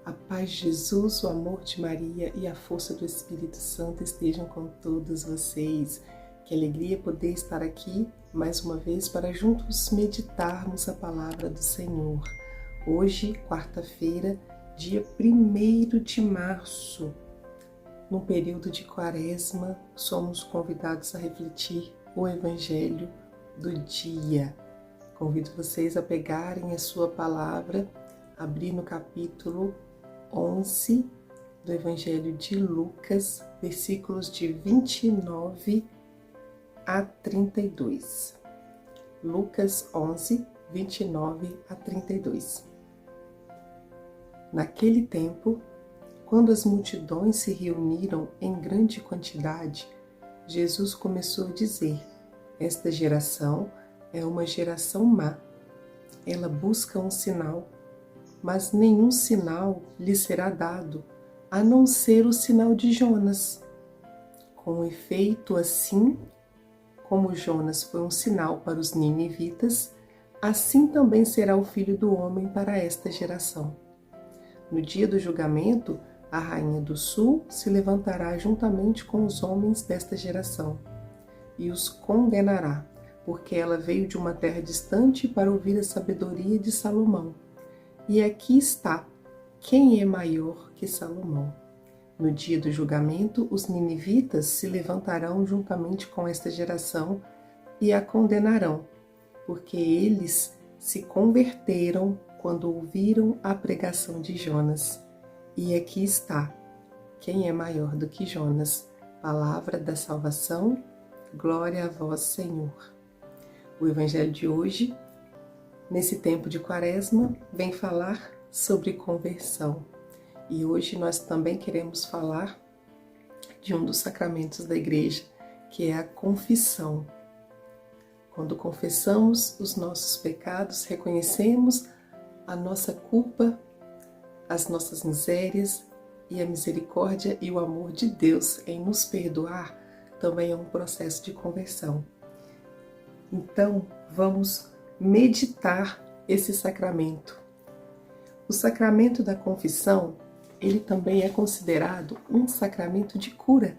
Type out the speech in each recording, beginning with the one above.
A paz de Jesus, o amor de Maria e a força do Espírito Santo estejam com todos vocês. Que alegria poder estar aqui mais uma vez para juntos meditarmos a palavra do Senhor. Hoje, quarta-feira, dia 1º de março, no período de Quaresma, somos convidados a refletir o Evangelho do dia. Convido vocês a pegarem a sua palavra, abrir no capítulo 11 do Evangelho de Lucas, versículos de 29 a 32. Lucas 11, 29 a 32. Naquele tempo, quando as multidões se reuniram em grande quantidade, Jesus começou a dizer: esta geração é uma geração má. Ela busca um sinal, mas nenhum sinal lhe será dado, a não ser o sinal de Jonas. Com efeito, assim como Jonas foi um sinal para os ninivitas, assim também será o Filho do Homem para esta geração. No dia do julgamento, a rainha do sul se levantará juntamente com os homens desta geração e os condenará, porque ela veio de uma terra distante para ouvir a sabedoria de Salomão. E aqui está, quem é maior que Salomão? No dia do julgamento, os ninivitas se levantarão juntamente com esta geração e a condenarão, porque eles se converteram quando ouviram a pregação de Jonas. E aqui está, quem é maior do que Jonas? Palavra da salvação, glória a vós, Senhor. O Evangelho de hoje, nesse tempo de Quaresma, vem falar sobre conversão. E hoje nós também queremos falar de um dos sacramentos da Igreja, que é a confissão. Quando confessamos os nossos pecados, reconhecemos a nossa culpa, as nossas misérias e a misericórdia e o amor de Deus em nos perdoar, também é um processo de conversão. Então, vamos meditar esse sacramento. O sacramento da confissão, ele também é considerado um sacramento de cura.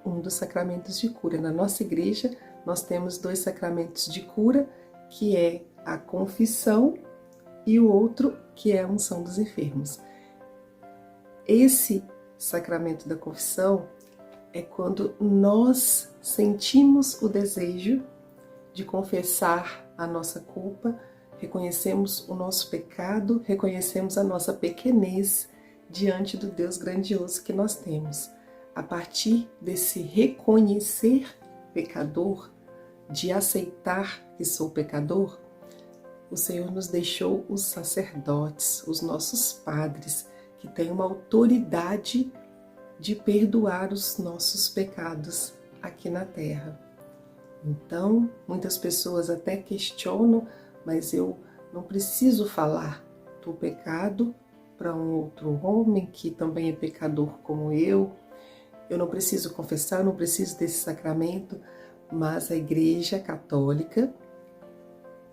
Um dos sacramentos de cura. Na nossa igreja, nós temos 2 sacramentos de cura, que é a confissão e o outro, que é a unção dos enfermos. Esse sacramento da confissão é quando nós sentimos o desejo de confessar a nossa culpa, reconhecemos o nosso pecado, reconhecemos a nossa pequenez diante do Deus grandioso que nós temos. A partir desse reconhecer pecador, de aceitar que sou pecador, o Senhor nos deixou os sacerdotes, os nossos padres, que têm uma autoridade de perdoar os nossos pecados aqui na terra. Então, muitas pessoas até questionam, mas eu não preciso falar do pecado para um outro homem que também é pecador como eu não preciso confessar, eu não preciso desse sacramento, mas a Igreja Católica,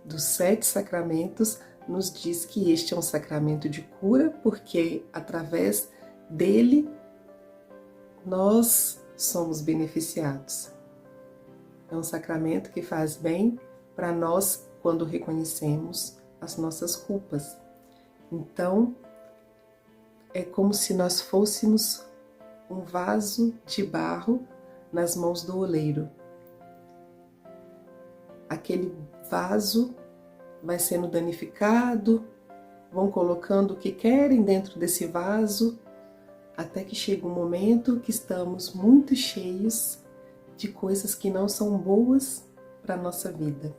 dos 7 sacramentos, nos diz que este é um sacramento de cura, porque através dele nós somos beneficiados. É um sacramento que faz bem para nós quando reconhecemos as nossas culpas. Então, é como se nós fôssemos um vaso de barro nas mãos do oleiro. Aquele vaso vai sendo danificado, vão colocando o que querem dentro desse vaso, até que chega um momento que estamos muito cheios de coisas que não são boas para a nossa vida.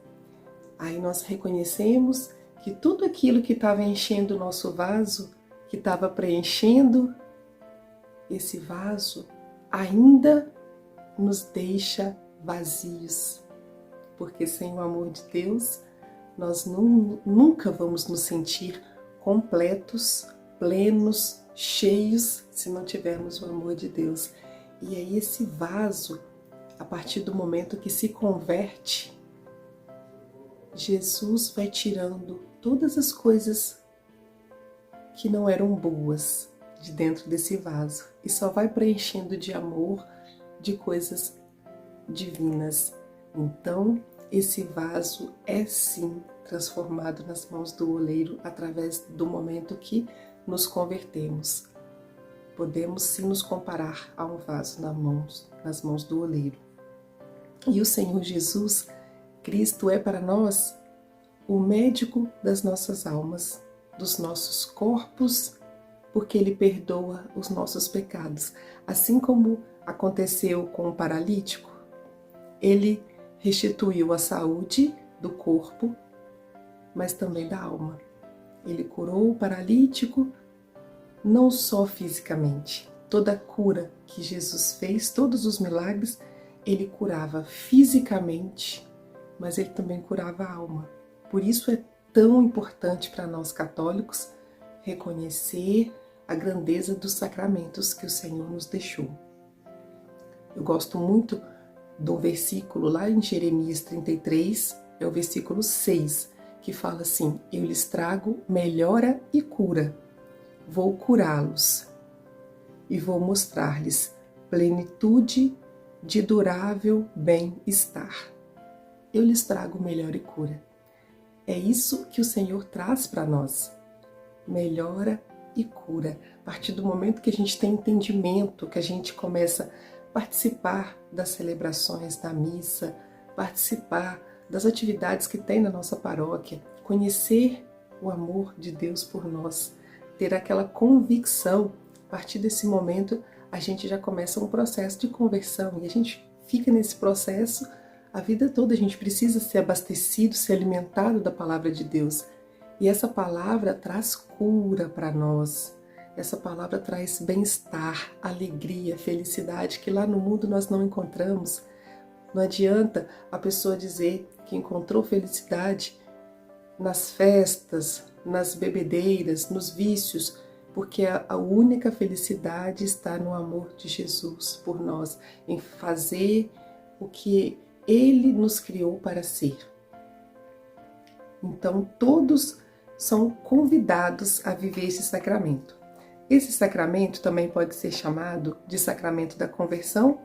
Aí nós reconhecemos que tudo aquilo que estava enchendo o nosso vaso, que estava preenchendo esse vaso, ainda nos deixa vazios. Porque sem o amor de Deus, nós nunca vamos nos sentir completos, plenos, cheios, se não tivermos o amor de Deus. E aí esse vaso, a partir do momento que se converte, Jesus vai tirando todas as coisas que não eram boas de dentro desse vaso e só vai preenchendo de amor, de coisas divinas. Então, esse vaso é sim transformado nas mãos do oleiro através do momento que nos convertemos. Podemos sim nos comparar a um vaso nas mãos do oleiro. E o Senhor Jesus Cristo é para nós o médico das nossas almas, dos nossos corpos, porque Ele perdoa os nossos pecados. Assim como aconteceu com o paralítico, Ele restituiu a saúde do corpo, mas também da alma. Ele curou o paralítico, não só fisicamente. Toda a cura que Jesus fez, todos os milagres, Ele curava fisicamente, mas Ele também curava a alma. Por isso é tão importante para nós católicos reconhecer a grandeza dos sacramentos que o Senhor nos deixou. Eu gosto muito do versículo lá em Jeremias 33, é o versículo 6, que fala assim: eu lhes trago melhora e cura, vou curá-los e vou mostrar-lhes plenitude de durável bem-estar. Eu lhes trago melhora e cura. É isso que o Senhor traz para nós, melhora e cura. A partir do momento que a gente tem entendimento, que a gente começa a participar das celebrações da missa, participar das atividades que tem na nossa paróquia, conhecer o amor de Deus por nós, ter aquela convicção, a partir desse momento a gente já começa um processo de conversão e a gente fica nesse processo a vida toda. A gente precisa ser abastecido, ser alimentado da palavra de Deus. E essa palavra traz cura para nós. Essa palavra traz bem-estar, alegria, felicidade, que lá no mundo nós não encontramos. Não adianta a pessoa dizer que encontrou felicidade nas festas, nas bebedeiras, nos vícios, porque a única felicidade está no amor de Jesus por nós, em fazer o que Ele nos criou para ser. Então, todos são convidados a viver esse sacramento. Esse sacramento também pode ser chamado de sacramento da conversão,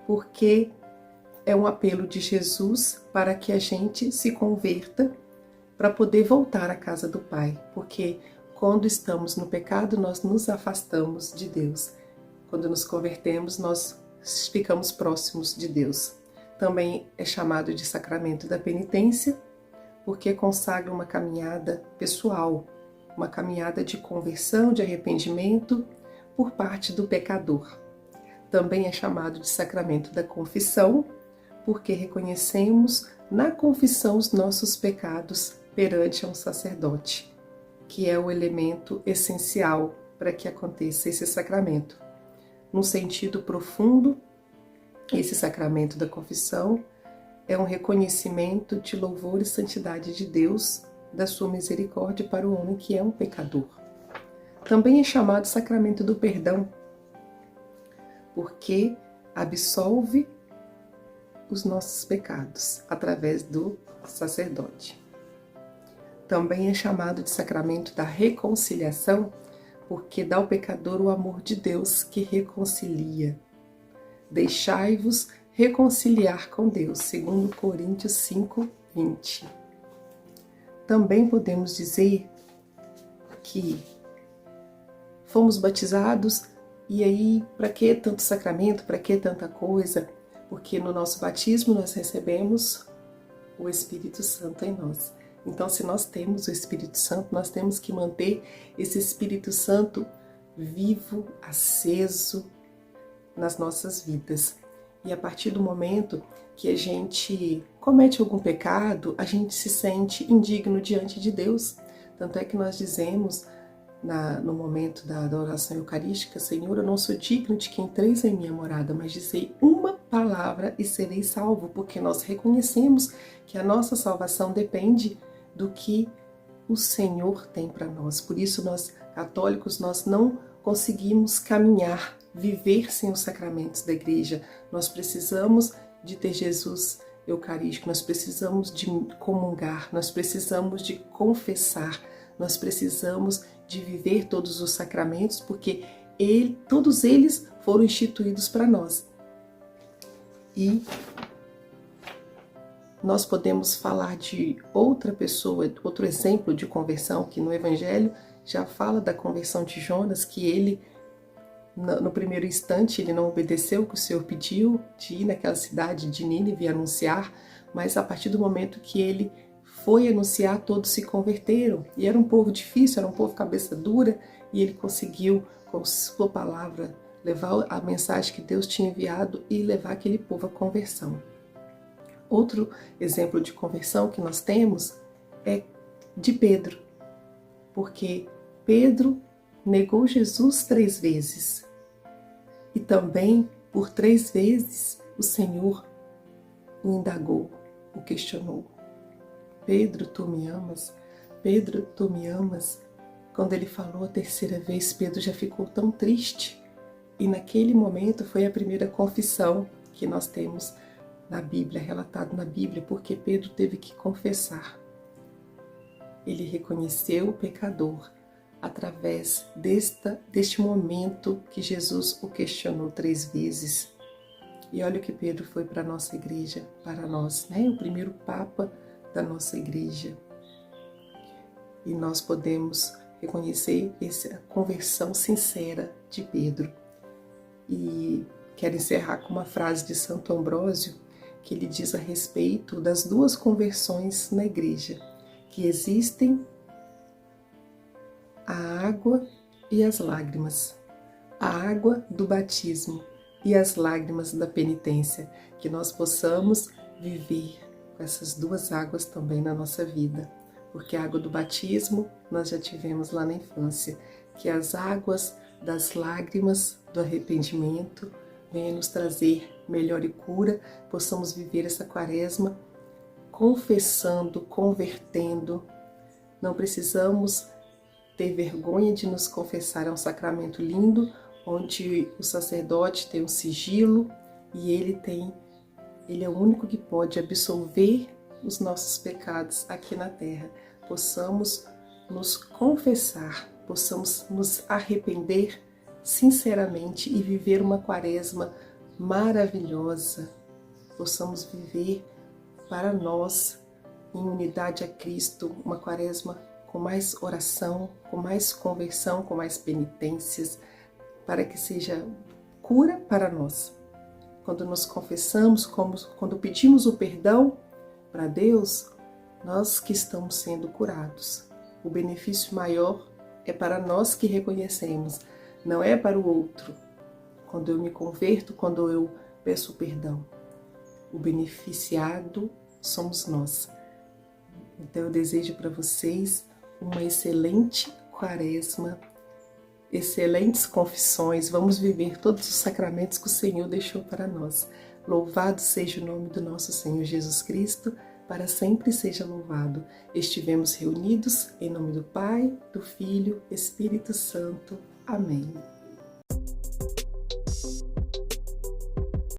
porque é um apelo de Jesus para que a gente se converta para poder voltar à casa do Pai, porque quando estamos no pecado, nós nos afastamos de Deus. Quando nos convertemos, nós ficamos próximos de Deus. Também é chamado de sacramento da penitência, porque consagra uma caminhada pessoal, uma caminhada de conversão, de arrependimento por parte do pecador. Também é chamado de sacramento da confissão, porque reconhecemos na confissão os nossos pecados perante um sacerdote, que é o elemento essencial para que aconteça esse sacramento. Num sentido profundo, esse sacramento da confissão é um reconhecimento de louvor e santidade de Deus, da sua misericórdia para o homem que é um pecador. Também é chamado sacramento do perdão, porque absolve os nossos pecados através do sacerdote. Também é chamado de sacramento da reconciliação, porque dá ao pecador o amor de Deus que reconcilia. Deixai-vos reconciliar com Deus, segundo Coríntios 5:20. Também podemos dizer que fomos batizados e aí, para que tanto sacramento, para que tanta coisa? Porque no nosso batismo nós recebemos o Espírito Santo em nós. Então, se nós temos o Espírito Santo, nós temos que manter esse Espírito Santo vivo, aceso nas nossas vidas. E a partir do momento que a gente comete algum pecado, a gente se sente indigno diante de Deus. Tanto é que nós dizemos no momento da oração eucarística: Senhor, eu não sou digno de que entreis em minha morada, mas dizei uma palavra e serei salvo, porque nós reconhecemos que a nossa salvação depende do que o Senhor tem para nós. Por isso, nós católicos, nós não conseguimos caminhar, viver sem os sacramentos da igreja. Nós precisamos de ter Jesus eucarístico, nós precisamos de comungar, nós precisamos de confessar, nós precisamos de viver todos os sacramentos, porque todos eles foram instituídos para nós. E nós podemos falar de outra pessoa, outro exemplo de conversão, que no Evangelho já fala da conversão de Jonas, que ele, no primeiro instante, ele não obedeceu o que o Senhor pediu, de ir naquela cidade de Nínive e anunciar, mas a partir do momento que ele foi anunciar, todos se converteram. E era um povo difícil, era um povo cabeça dura, e ele conseguiu, com sua palavra, levar a mensagem que Deus tinha enviado e levar aquele povo à conversão. Outro exemplo de conversão que nós temos é de Pedro, porque Pedro negou Jesus 3 vezes e também por 3 vezes o Senhor o indagou, o questionou. Pedro, tu me amas? Pedro, tu me amas? Quando ele falou a 3ª vez, Pedro já ficou tão triste, e naquele momento foi a primeira confissão que nós temos na Bíblia, relatado na Bíblia, porque Pedro teve que confessar. Ele reconheceu o pecador através deste momento que Jesus o questionou 3 vezes. E olha o que Pedro foi para a nossa igreja, para nós, né? O primeiro Papa da nossa igreja. E nós podemos reconhecer essa conversão sincera de Pedro. E quero encerrar com uma frase de Santo Ambrósio, que ele diz a respeito das 2 conversões na igreja, que existem a água e as lágrimas, a água do batismo e as lágrimas da penitência, que nós possamos viver com essas 2 águas também na nossa vida, porque a água do batismo nós já tivemos lá na infância, que as águas das lágrimas do arrependimento venha nos trazer melhor e cura, possamos viver essa quaresma confessando, convertendo. Não precisamos ter vergonha de nos confessar, é um sacramento lindo, onde o sacerdote tem um sigilo e ele é o único que pode absolver os nossos pecados aqui na terra. Possamos nos confessar, possamos nos arrepender sinceramente e viver uma quaresma maravilhosa, possamos viver para nós em unidade a Cristo, uma quaresma com mais oração, com mais conversão, com mais penitências, para que seja cura para nós. Quando nos confessamos, quando pedimos o perdão para Deus, nós que estamos sendo curados. O benefício maior é para nós que reconhecemos, não é para o outro. Quando eu me converto, quando eu peço perdão, o beneficiado somos nós. Então eu desejo para vocês uma excelente quaresma, excelentes confissões, vamos viver todos os sacramentos que o Senhor deixou para nós. Louvado seja o nome do nosso Senhor Jesus Cristo, para sempre seja louvado. Estivemos reunidos em nome do Pai, do Filho, Espírito Santo. Amém.